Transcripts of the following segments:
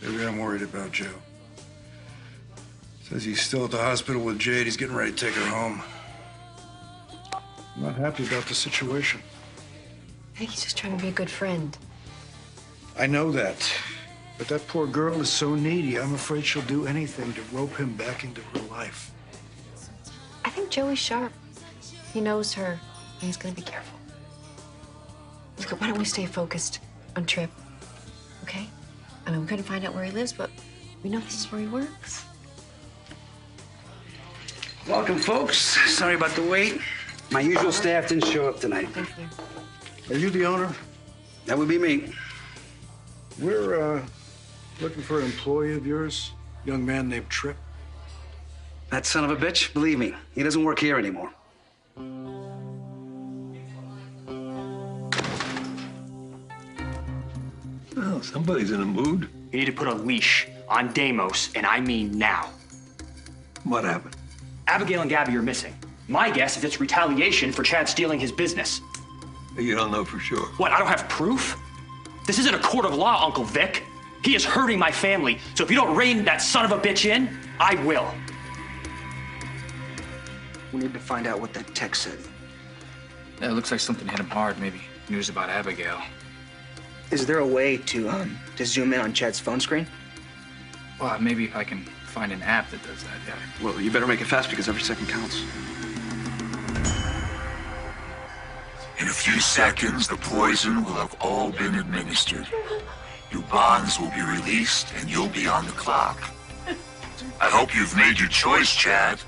Maybe I'm worried about Joe. Says he's still at the hospital with Jade. He's getting ready to take her home. I'm not happy about the situation. I think he's just trying to be a good friend. I know that. But that poor girl is so needy, I'm afraid she'll do anything to rope him back into her life. I think Joey's sharp. He knows her, and he's gonna be careful. Look, why don't we stay focused on Trip, okay? I mean, we're gonna find out where he lives, but we know this is where he works. Welcome, folks. Sorry about the wait. My usual staff didn't show up tonight. Thank you. Are you the owner? That would be me. We're, looking for an employee of yours, young man named Trip. That son of a bitch, believe me, he doesn't work here anymore. Well, somebody's in a mood. You need to put a leash on Deimos, and I mean now. What happened? Abigail and Gabby are missing. My guess is it's retaliation for Chad stealing his business. You don't know for sure. What, I don't have proof? This isn't a court of law, Uncle Vic. He is hurting my family, so if you don't rein that son of a bitch in, I will. We need to find out what that text said. Yeah, it looks like something hit him hard. Maybe news about Abigail. Is there a way to zoom in on Chad's phone screen? Well, maybe if I can find an app that does that, yeah. Well, you better make it fast because every second counts. In a few seconds, the poison will have all been administered. Your bonds will be released, and you'll be on the clock. I hope you've made your choice, Chad,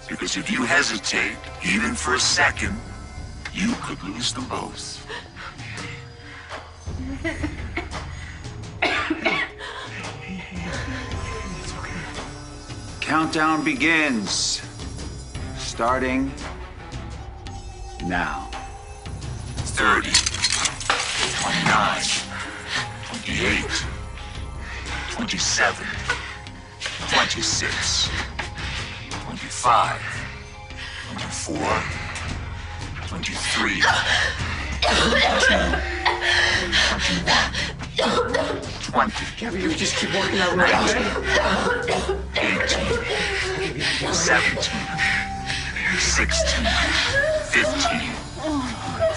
because if you hesitate, even for a second, you could lose them both. Countdown begins. Starting now. 30, 29, 28, 27, 26, 25, 24, 23, 22, 21, 20. Gabby, you just keep working out right, okay? 18, 17, 16, 15,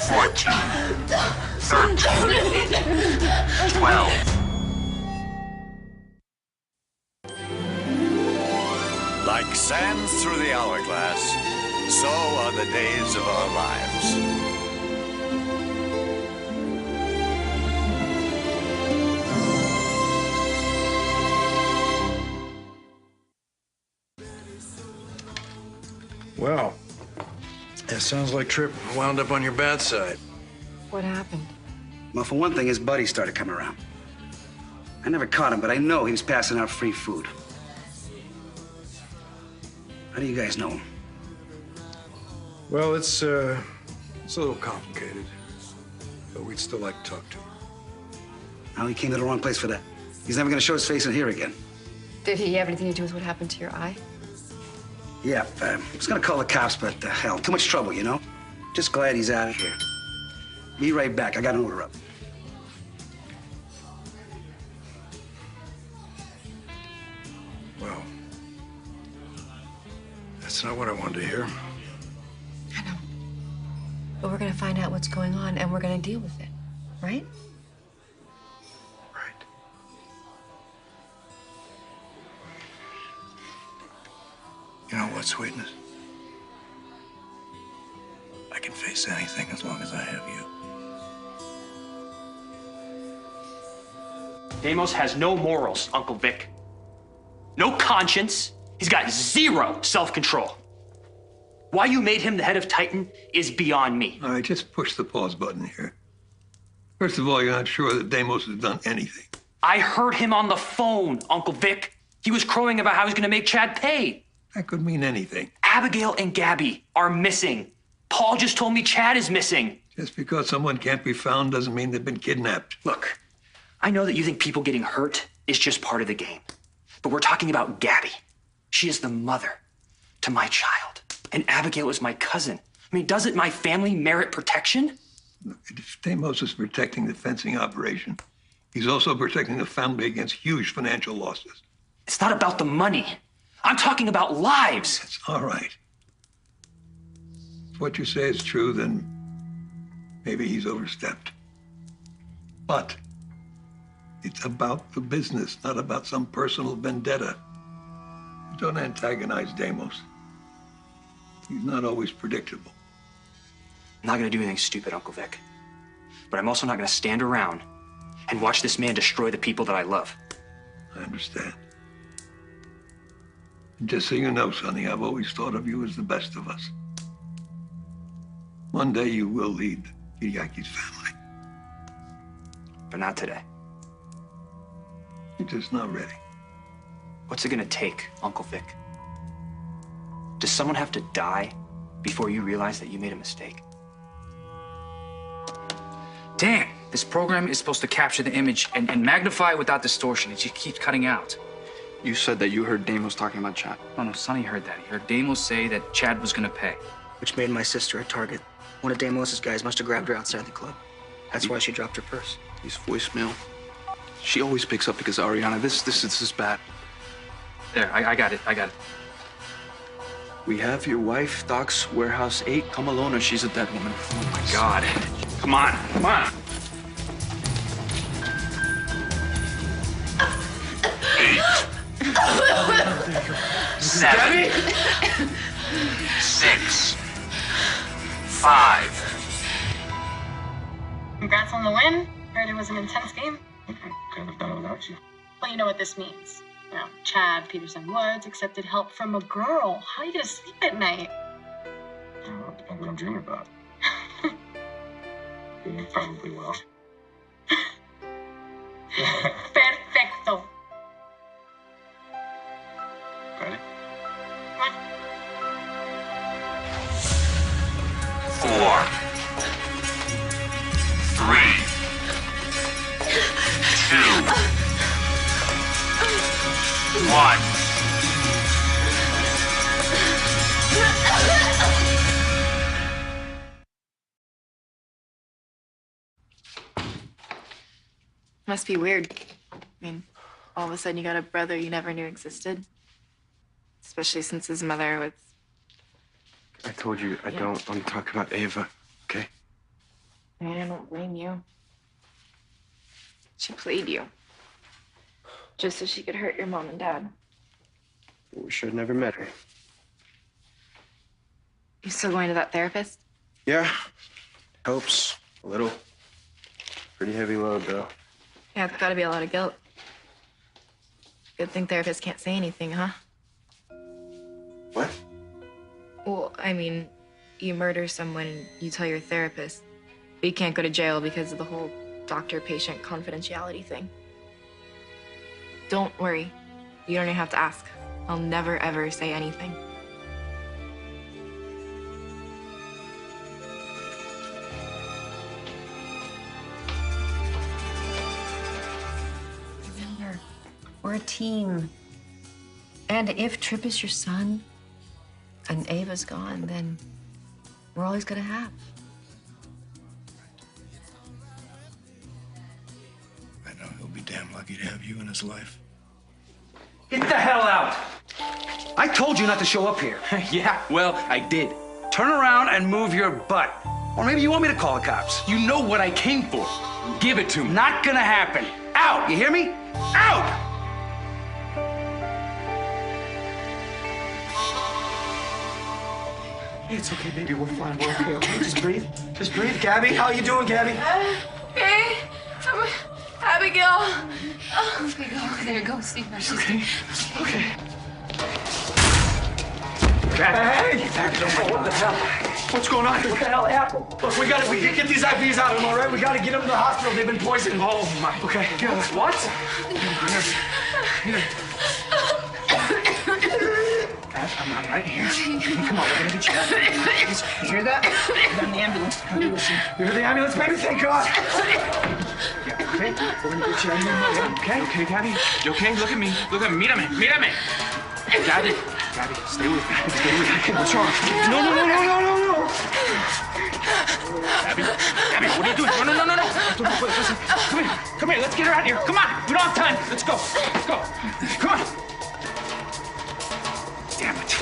14, 13, 12. Like sands through the hourglass, so are the days of our lives. Well, it sounds like Trip wound up on your bad side. What happened? Well, for one thing, his buddies started coming around. I never caught him, but I know he was passing out free food. How do you guys know him? Well, it's a little complicated, but we'd still like to talk to him. Well, he came to the wrong place for that. He's never gonna show his face in here again. Did he have anything to do with what happened to your eye? Yeah, I was gonna call the cops, but hell, too much trouble, you know? Just glad he's out of here. Be right back. I got an order up. Well, that's not what I wanted to hear. I know. But we're gonna find out what's going on, and we're gonna deal with it, right? Right. You know what, Sweetness? I can face anything as long as I have you. Deimos has no morals, Uncle Vic. No conscience. He's got zero self-control. Why you made him the head of Titan is beyond me. All right, just push the pause button here. First of all, you're not sure that Deimos has done anything. I heard him on the phone, Uncle Vic. He was crowing about how he's gonna make Chad pay. That could mean anything. Abigail and Gabby are missing. Paul just told me Chad is missing. Just because someone can't be found doesn't mean they've been kidnapped. Look, I know that you think people getting hurt is just part of the game. But we're talking about Gabby. She is the mother to my child. And Abigail is my cousin. I mean, doesn't my family merit protection? Look, if Deimos is protecting the fencing operation, He's also protecting the family against huge financial losses. It's not about the money. I'm talking about lives. That's all right. If what you say is true, then maybe he's overstepped. But it's about the business, not about some personal vendetta. Don't antagonize Deimos. He's not always predictable. I'm not gonna do anything stupid, Uncle Vic. But I'm also not gonna stand around and watch this man destroy the people that I love. I understand. And just so you know, Sonny, I've always thought of you as the best of us. One day you will lead Hideaki's family. But not today. You're just not ready. What's it gonna take, Uncle Vic? Does someone have to die before you realize that you made a mistake? Dan, this program is supposed to capture the image and magnify without distortion. It just keeps cutting out. You said that you heard Deimos talking about Chad. Oh, no, Sonny heard that. He heard Deimos say that Chad was gonna pay. Which made my sister a target. One of Deimos' guys must have grabbed her outside the club. That's why she dropped her purse. His voicemail. She always picks up because of Ariana. This is bad. There, I got it. We have your wife, Doc's Warehouse 8. Come alone or she's a dead woman. Oh my God. Come on. 8, 7, 6, 5. Congrats on the win. Heard it was an intense game. Couldn't have done it without you. Well, you know what this means. You know, Chad Peterson Woods accepted help from a girl. How are you gonna sleep at night? I don't know, it depends what I'm dreaming about. Yeah, probably will. Perfecto. Ready? Come on. 4, 3, 2, 1. Must be weird. I mean, all of a sudden you got a brother you never knew existed. Especially since his mother was... I told you I don't want to talk about Ava, okay? I mean, I don't blame you. She played you. Just so she could hurt your mom and dad. We should have never met her. You still going to that therapist? Yeah. Helps. A little. Pretty heavy load, though. Yeah, it's gotta be a lot of guilt. Good thing therapists can't say anything, huh? What? Well, I mean, you murder someone and you tell your therapist, but you can't go to jail because of the whole doctor-patient confidentiality thing. Don't worry. You don't even have to ask. I'll never, ever say anything. Remember, we're a team. And if Tripp is your son and Ava's gone, then we're all he's gonna have. I know he'll be damn lucky to have you in his life. Get the hell out! I told you not to show up here. Yeah, well, I did. Turn around and move your butt. Or maybe you want me to call the cops. You know what I came for. Give it to me. Not gonna happen. Out! You hear me? Out! It's okay, baby. We're fine. We're okay. Okay, just breathe. Just breathe. Gabby, how you doing, Gabby? Hey, I'm Abigail. Okay, go. There, go see her. She's okay. Okay. Hey! What the hell? What's going on? What the hell happened? Look, we can get these IVs out of them, all right? We gotta get them to the hospital. They've been poisoned. Oh, my. Okay. What? Here. I'm right here. Come on, we're gonna get you out. You hear that? Get on the ambulance. You hear the ambulance, baby? Thank God. Yeah, okay? We're gonna get you out of here. Okay? Okay, Gabby? You okay? Look at me. Look at me. Mírame. Mírame. Gabby, stay with me. Stay with me. What's wrong? No. Abby, what are you doing? No. Listen, come here. Let's get her out of here. Come on, we don't have time. Let's go. Come on. Damn it.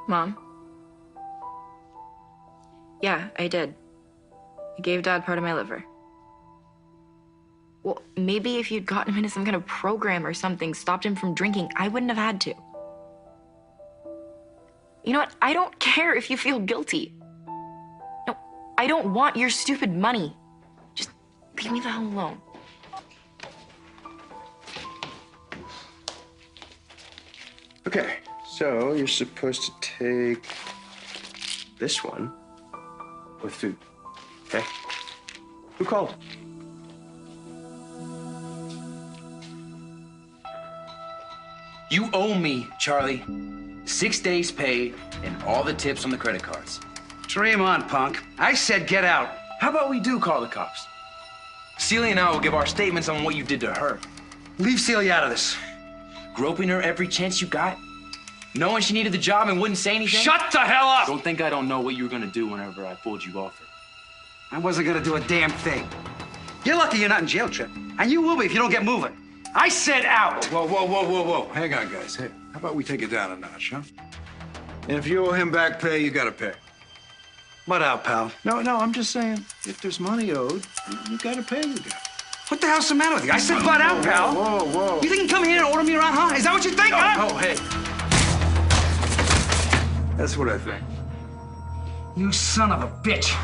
Mom? Yeah, I did. I gave Dad part of my liver. Well, maybe if you'd gotten him into some kind of program or something, stopped him from drinking, I wouldn't have had to. You know what? I don't care if you feel guilty. No, I don't want your stupid money. Just leave me the hell alone. Okay, so you're supposed to take this one with food. Okay? Who called? You owe me, Charlie. 6 days pay and all the tips on the credit cards. Dream on, punk. I said get out. How about we do call the cops? Celia and I will give our statements on what you did to her. Leave Celia out of this. Groping her every chance you got? Knowing she needed the job and wouldn't say anything? Shut the hell up! Don't think I don't know what you were gonna do whenever I pulled you off it. I wasn't gonna do a damn thing. You're lucky you're not in jail, Trip. And you will be if you don't get moving. I said out! Whoa. Hang on, guys. Hey, how about we take it down a notch, huh? And if you owe him back pay, you gotta pay. What out, pal? No, I'm just saying, if there's money owed, you gotta pay the guy. What the hell's the matter with you? I said butt out, pal. Whoa. You think you can come here and order me around, huh? Is that what you think, huh? Oh, hey. That's what I think. You son of a bitch.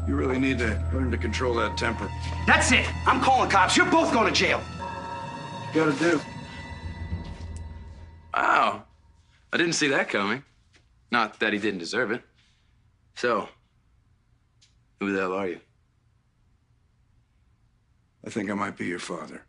You really need to learn to control that temper. That's it. I'm calling cops. You're both going to jail. You gotta do. Wow. I didn't see that coming. Not that he didn't deserve it. So, who the hell are you? I think I might be your father.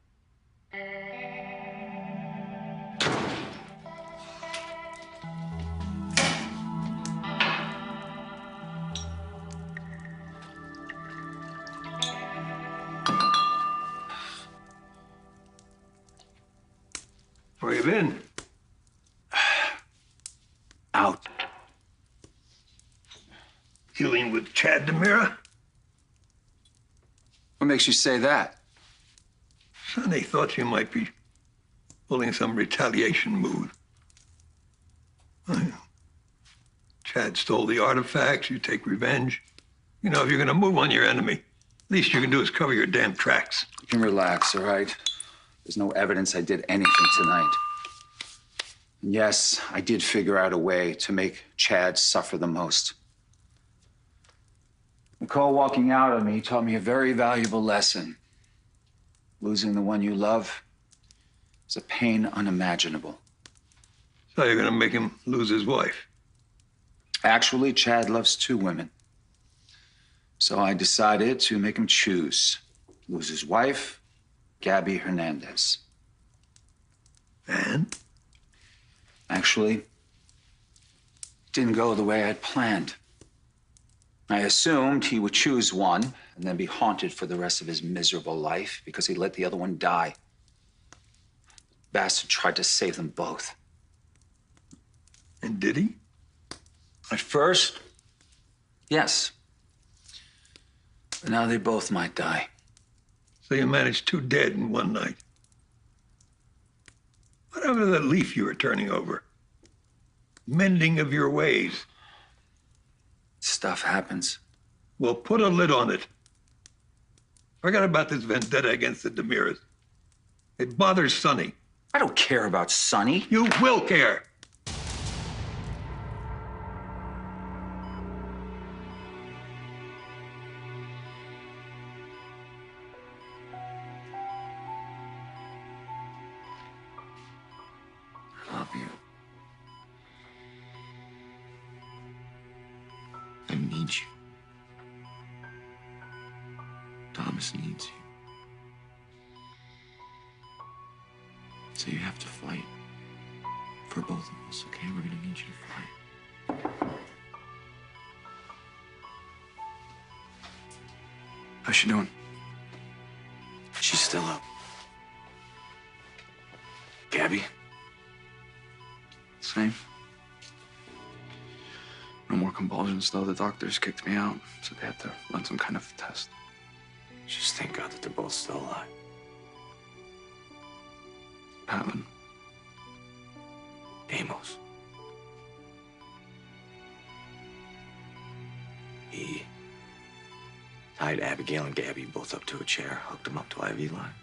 Where you been? Out. Dealing with Chad DiMera? What makes you say that? Sonny thought you might be pulling some retaliation move. Chad stole the artifacts, you take revenge. You know, if you're gonna move on your enemy, least you can do is cover your damn tracks. You can relax, all right? There's no evidence I did anything tonight. And yes, I did figure out a way to make Chad suffer the most. Nicole walking out on me taught me a very valuable lesson. Losing the one you love is a pain unimaginable. So you're gonna make him lose his wife? Actually, Chad loves 2 women. So I decided to make him choose. Lose his wife, Gabby Hernandez. And? Actually, it didn't go the way I'd planned. I assumed he would choose one and then be haunted for the rest of his miserable life because he let the other one die. Bastard tried to save them both. And did he? At first, yes. But now they both might die. So you managed 2 dead in one night. Whatever the leaf you were turning over. Mending of your ways. Stuff happens. Well, put a lid on it. Forget about this vendetta against the DiMeras. It bothers Sonny. I don't care about Sonny. You will care. I love you. I need you. Thomas needs you. So you have to fight for both of us, okay? We're gonna need you to fight. How's she doing? She's still up. Gabby? Same. No more convulsions, though. The doctors kicked me out, so they had to run some kind of test. Just thank God that they're both still alive. What happened? Amos. He tied Abigail and Gabby both up to a chair, hooked them up to IV lines.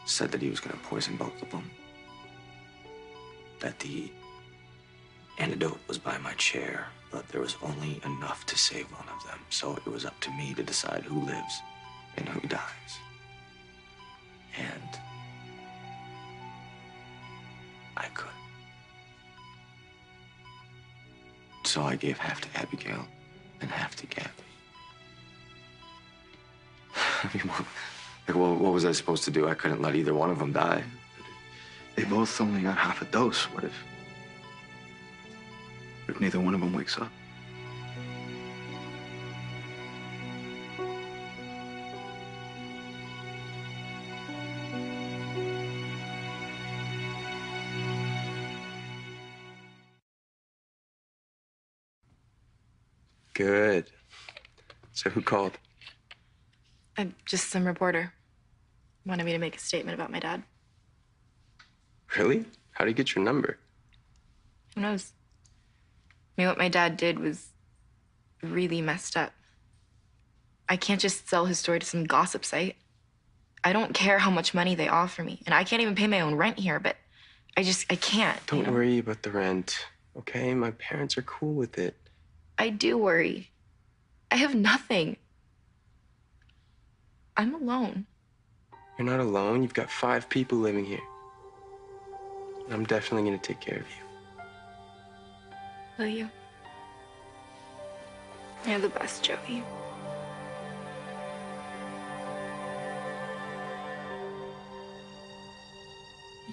Said that he was going to poison both of them. That the antidote was by my chair, but there was only enough to save one of them. So it was up to me to decide who lives and who dies. And I could. So I gave half to Abigail and half to Gabby. I mean, what was I supposed to do? I couldn't let either one of them die. They both only got half a dose. What if neither one of them wakes up? Good. So who called? Just some reporter. Wanted me to make a statement about my dad. Really? How did you get your number? Who knows? I mean, what my dad did was really messed up. I can't just sell his story to some gossip site. I don't care how much money they offer me, and I can't even pay my own rent here, but I can't. Don't worry about the rent, okay? My parents are cool with it. I do worry. I have nothing. I'm alone. You're not alone. You've got 5 people living here. I'm definitely gonna take care of you. Will you? You're the best, Joey.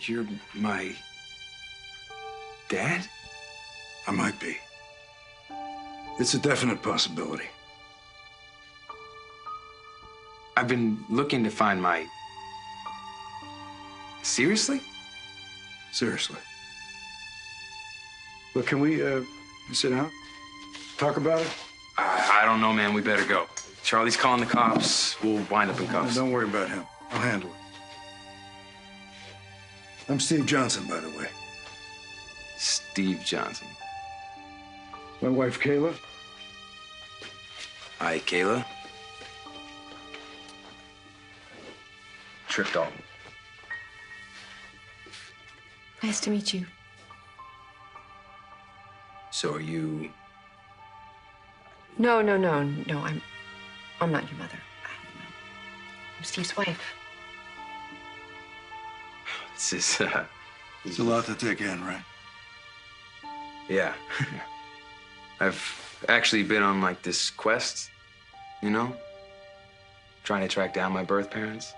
You're my dad? I might be. It's a definite possibility. I've been looking to find my... Seriously? Seriously. Look, can we sit down? Talk about it? I don't know, man. We better go. Charlie's calling the cops. We'll wind up in cuffs. Don't worry about him. I'll handle it. I'm Steve Johnson, by the way. Steve Johnson. My wife, Kayla. Hi, Kayla. Trip Dalton. Nice to meet you. So are you... No. I'm not your mother. I'm Steve's wife. This is, It's a lot to take in, right? Yeah. I've actually been on, like, this quest, you know? Trying to track down my birth parents.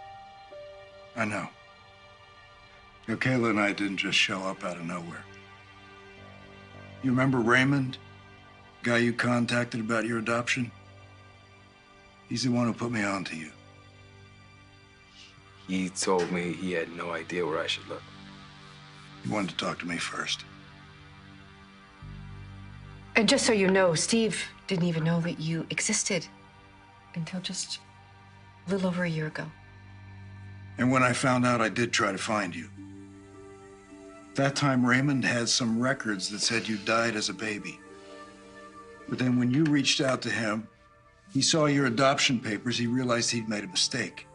I know. You know, Kayla and I didn't just show up out of nowhere. You remember Raymond? Guy you contacted about your adoption? He's the one who put me on to you. He told me he had no idea where I should look. He wanted to talk to me first. And just so you know, Steve didn't even know that you existed until just a little over a year ago. And when I found out, I did try to find you. That time, Raymond had some records that said you died as a baby. But then when you reached out to him, he saw your adoption papers, he realized he'd made a mistake.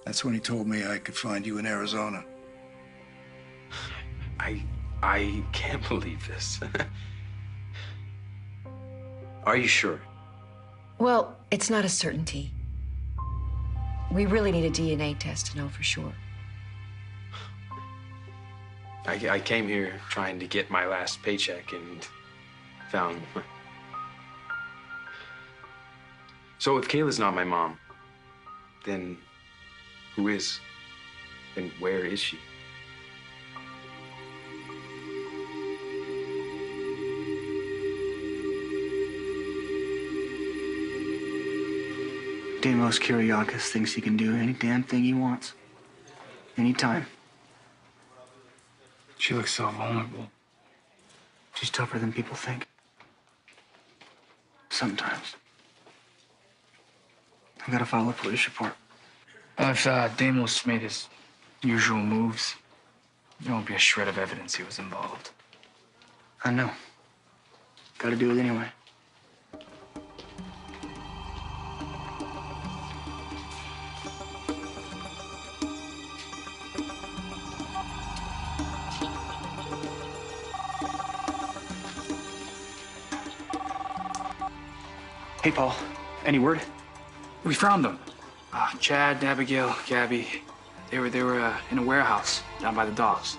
That's when he told me I could find you in Arizona. I can't believe this. Are you sure? Well, it's not a certainty. We really need a DNA test to know for sure. I came here trying to get my last paycheck and found... So if Kayla's not my mom, then who is? And where is she? Deimos Kyriakis thinks he can do any damn thing he wants. Anytime. She looks so vulnerable. She's tougher than people think. Sometimes. I gotta file a police report. If Deimos made his usual moves, there won't be a shred of evidence he was involved. I know. Gotta do it anyway. Hey, Paul. Any word? We found them. Chad, Abigail, Gabby. They were in a warehouse down by the docks.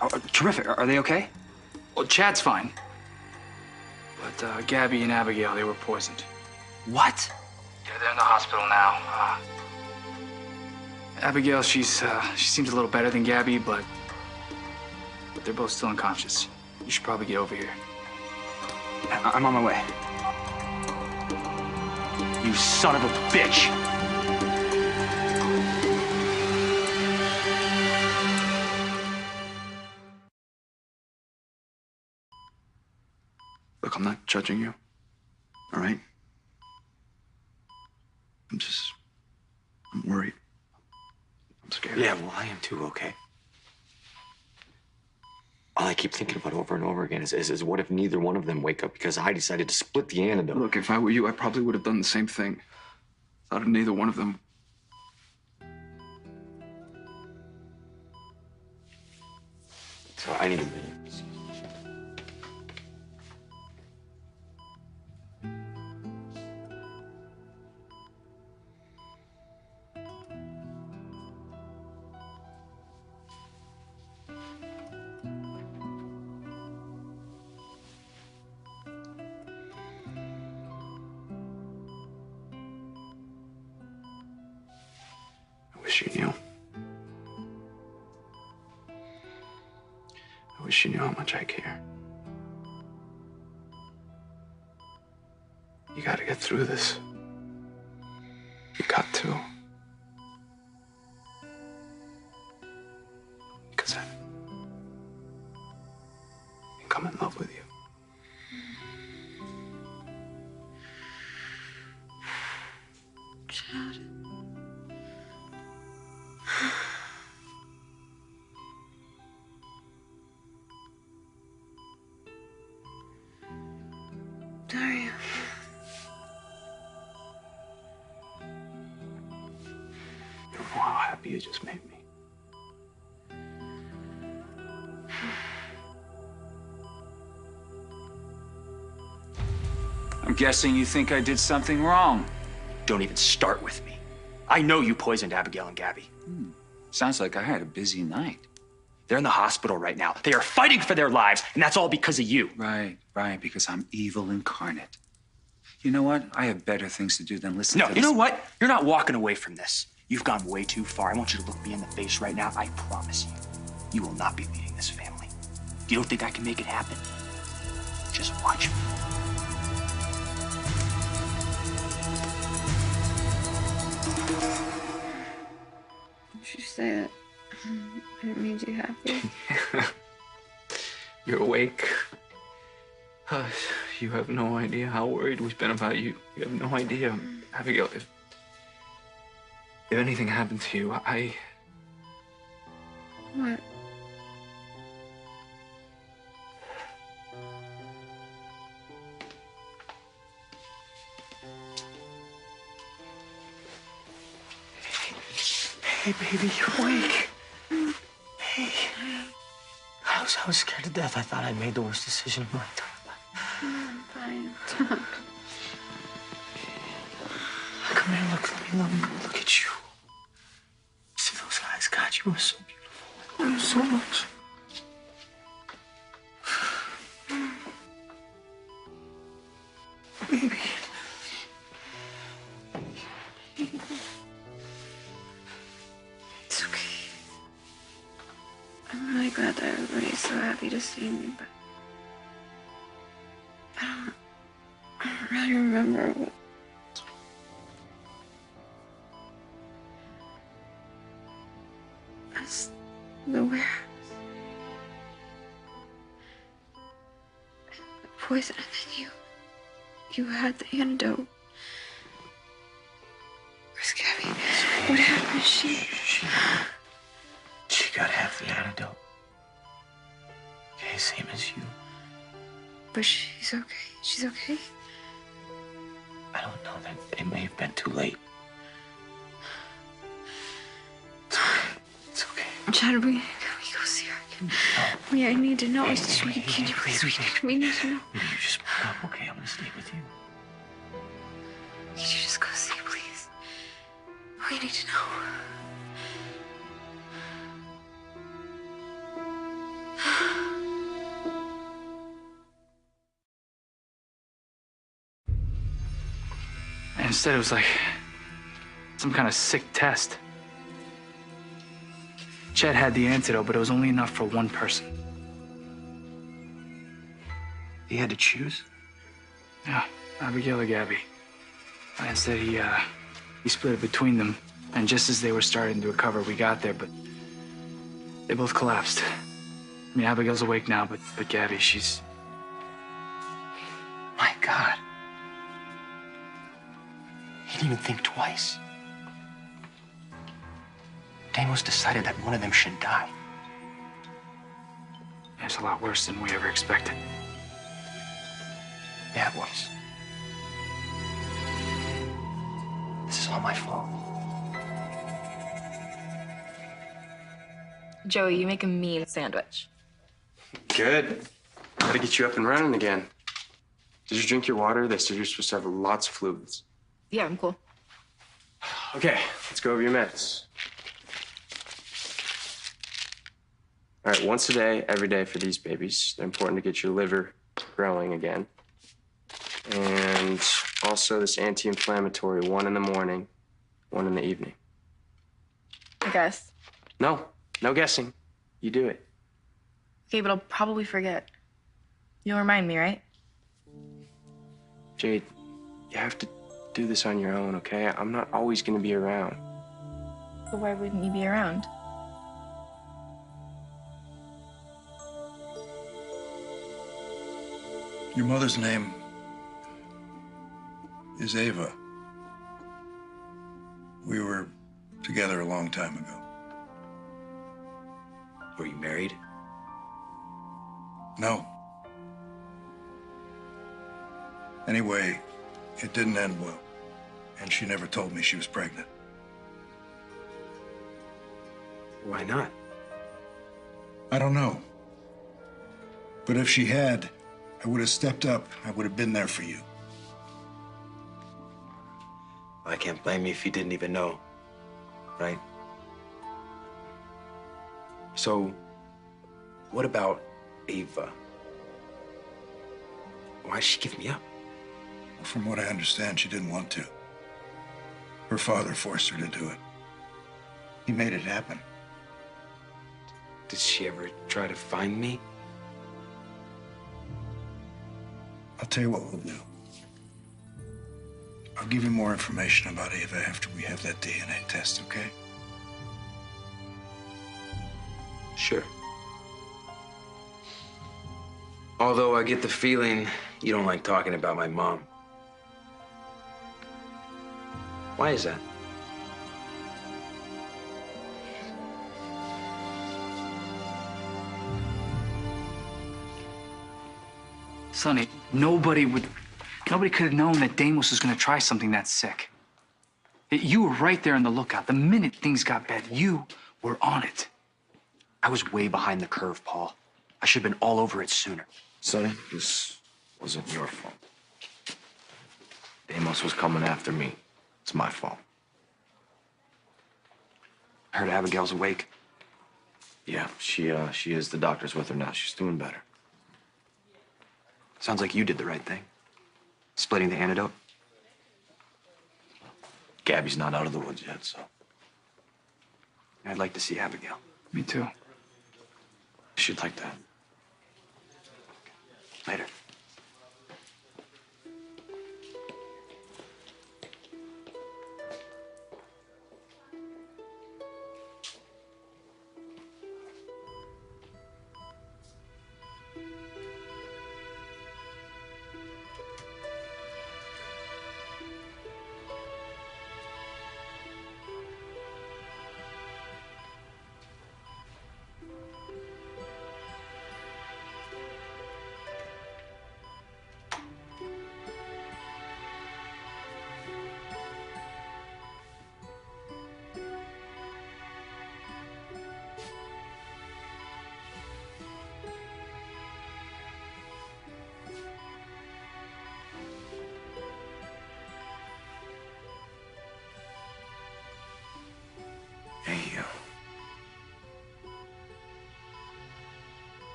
Oh, terrific. Are they okay? Well, Chad's fine. But Gabby and Abigail, they were poisoned. What? Yeah, they're in the hospital now. Abigail, she seems a little better than Gabby, but they're both still unconscious. You should probably get over here. I'm on my way. You son of a bitch! Look, I'm not judging you, all right? I'm worried. I'm scared. Yeah, well, I am too, okay? All I keep thinking about over and over again is what if neither one of them wake up because I decided to split the antidote? Look, if I were you, I probably would have done the same thing. Thought of neither one of them. So I need to leave. I wish you knew. I wish you knew how much I care. You gotta get through this. You got to. Because I think I'm in love with you. Chad. Daria. You don't know how happy you just made me. I'm guessing you think I did something wrong. Don't even start with me. I know you poisoned Abigail and Gabby. Sounds like I had a busy night. They're in the hospital right now. They are fighting for their lives, and that's all because of you. Right, because I'm evil incarnate. You know what? I have better things to do than listen No, to you this. know what? You're not walking away from this. You've gone way too far. I want you to look me in the face right now. I promise you, you will not be leading this family. You don't think I can make it happen? Just watch me. Did you say that it made you happy? You're awake. You have no idea how worried we've been about you. You have no idea. Abigail, if anything happened to you, What? Hey, baby, you're awake. Hey. I was scared to death. I thought I made the worst decision of my entire life. I'm fine. Come here, look at you. See those eyes, God, you are so beautiful. I love you so much. Baby. It's okay. I'm really glad that everybody's so happy to see me, but I don't really remember you had the antidote. Where's Gabby? What happened? She got half the antidote. Okay, same as you. But she's okay. She's okay. I don't know that it may have been too late. It's okay. Chad, can we go see her? I need to know. Can you please? We need to know. Maybe you just woke up. Okay, I'm gonna stay with you. Can you just go see, please? We need to know. And instead, it was like some kind of sick test. Chet had the antidote, but it was only enough for one person. He had to choose? Yeah, Abigail or Gabby. And instead, he split it between them. And just as they were starting to recover, we got there, but they both collapsed. I mean, Abigail's awake now, but Gabby, she's... My God. He didn't even think twice. Deimos decided that one of them should die. It's a lot worse than we ever expected. Yeah, it was. This is all my fault. Joey, you make a mean sandwich. Good. Gotta get you up and running again. Did you drink your water? They said you're supposed to have lots of fluids. Yeah, I'm cool. Okay, let's go over your meds. All right, once a day, every day for these babies. They're important to get your liver growing again. And also this anti-inflammatory, 1 in the morning, 1 in the evening. I guess. No guessing. You do it. Okay, but I'll probably forget. You'll remind me, right? Jade, you have to do this on your own, okay? I'm not always gonna be around. But why wouldn't you be around? Your mother's name is Ava. We were together a long time ago. Were you married? No. Anyway, it didn't end well. And she never told me she was pregnant. Why not? I don't know. But if she had, I would have stepped up. I would have been there for you. I can't blame you if you didn't even know, right? So, what about Ava? Why'd she give me up? Well, from what I understand, she didn't want to. Her father forced her to do it. He made it happen. Did she ever try to find me? I'll tell you what we'll do. I'll give you more information about Ava after we have that DNA test, okay? Sure. Although I get the feeling you don't like talking about my mom. Why is that? Sonny, nobody could have known that Deimos was gonna try something that sick. You were right there on the lookout. The minute things got bad, you were on it. I was way behind the curve, Paul. I should have been all over it sooner. Sonny, this wasn't your fault. Deimos was coming after me. It's my fault. I heard Abigail's awake. Yeah, she is. The doctor's with her now. She's doing better. Sounds like you did the right thing. Splitting the antidote. Gabby's not out of the woods yet, so. I'd like to see Abigail. Me too. She'd like that. Later.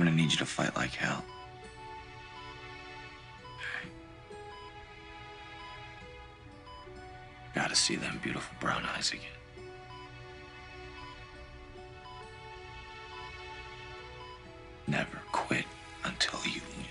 gonna need you to fight like hell. Okay. Gotta see them beautiful brown eyes again. Never quit until you win.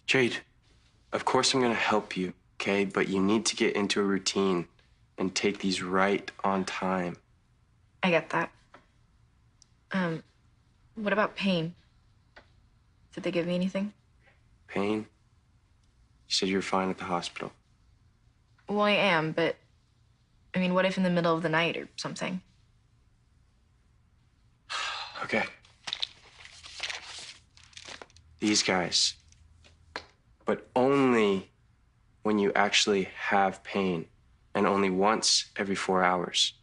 Jade, of course I'm gonna help you, okay? But you need to get into a routine and take these right on time. I get that. What about pain? Did they give me anything? Pain? You said you were fine at the hospital. Well, I am, but I mean, what if in the middle of the night or something? Okay. These guys. But only when you actually have pain, and only once every 4 hours.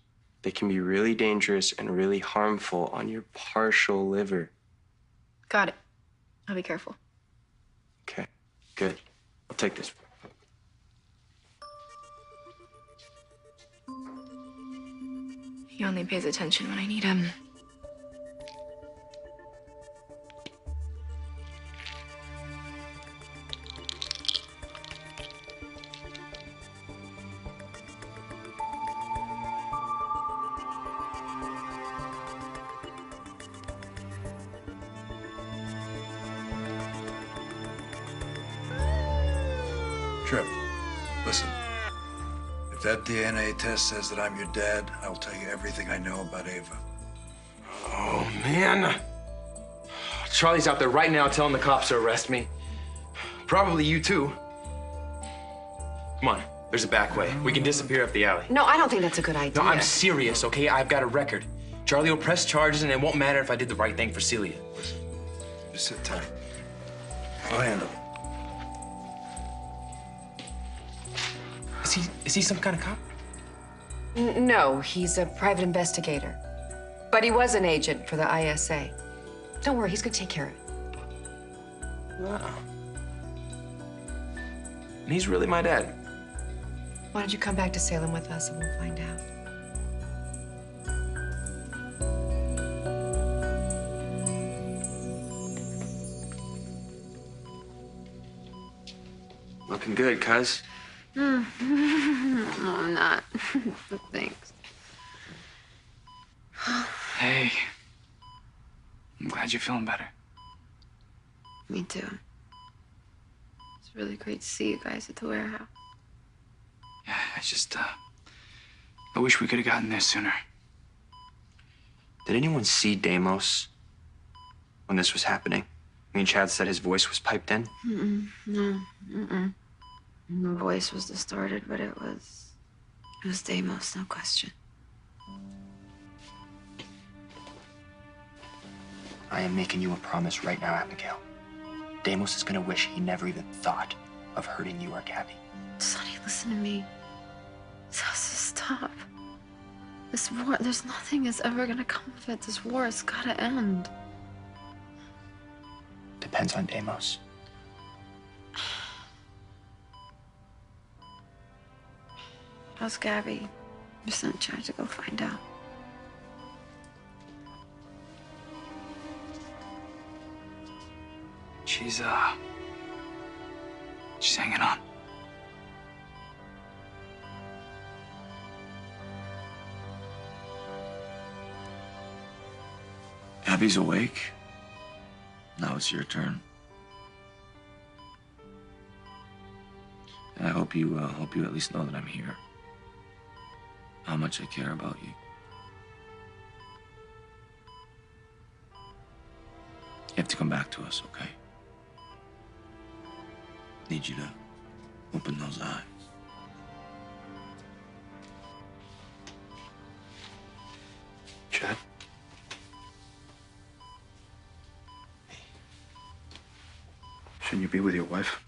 They can be really dangerous and really harmful on your partial liver. Got it. I'll be careful. Okay, good. I'll take this. He only pays attention when I need him. Trip, listen. If that DNA test says that I'm your dad, I'll tell you everything I know about Ava. Oh, man. Charlie's out there right now telling the cops to arrest me. Probably you, too. Come on, there's a back way. We can disappear up the alley. No, I don't think that's a good idea. No, I'm serious, okay? I've got a record. Charlie will press charges, and it won't matter if I did the right thing for Celia. Just sit tight. I'll handle it. Is he some kind of cop? No, he's a private investigator. But he was an agent for the ISA. Don't worry, he's gonna take care of it. Wow. And he's really my dad. Why don't you come back to Salem with us and we'll find out. Looking good, cuz. No, I'm not. But thanks. Hey. I'm glad you're feeling better. Me too. It's really great to see you guys at the warehouse. Yeah, I wish we could have gotten there sooner. Did anyone see Deimos when this was happening? I mean, Chad said his voice was piped in. No. The voice was distorted, but it was Deimos, no question. I am making you a promise right now, Abigail. Deimos is gonna wish he never even thought of hurting you or Gabby. Sonny, listen to me. This has to stop. This war, there's nothing that's ever gonna come of it. This war has gotta end. Depends on Deimos. How's Gabby? I sent Chad to go find out. She's hanging on. Abby's awake. Now it's your turn. And I hope you at least know that I'm here. How much I care about you. You have to come back to us, okay? Need you to open those eyes. Chad? Shouldn't you be with your wife?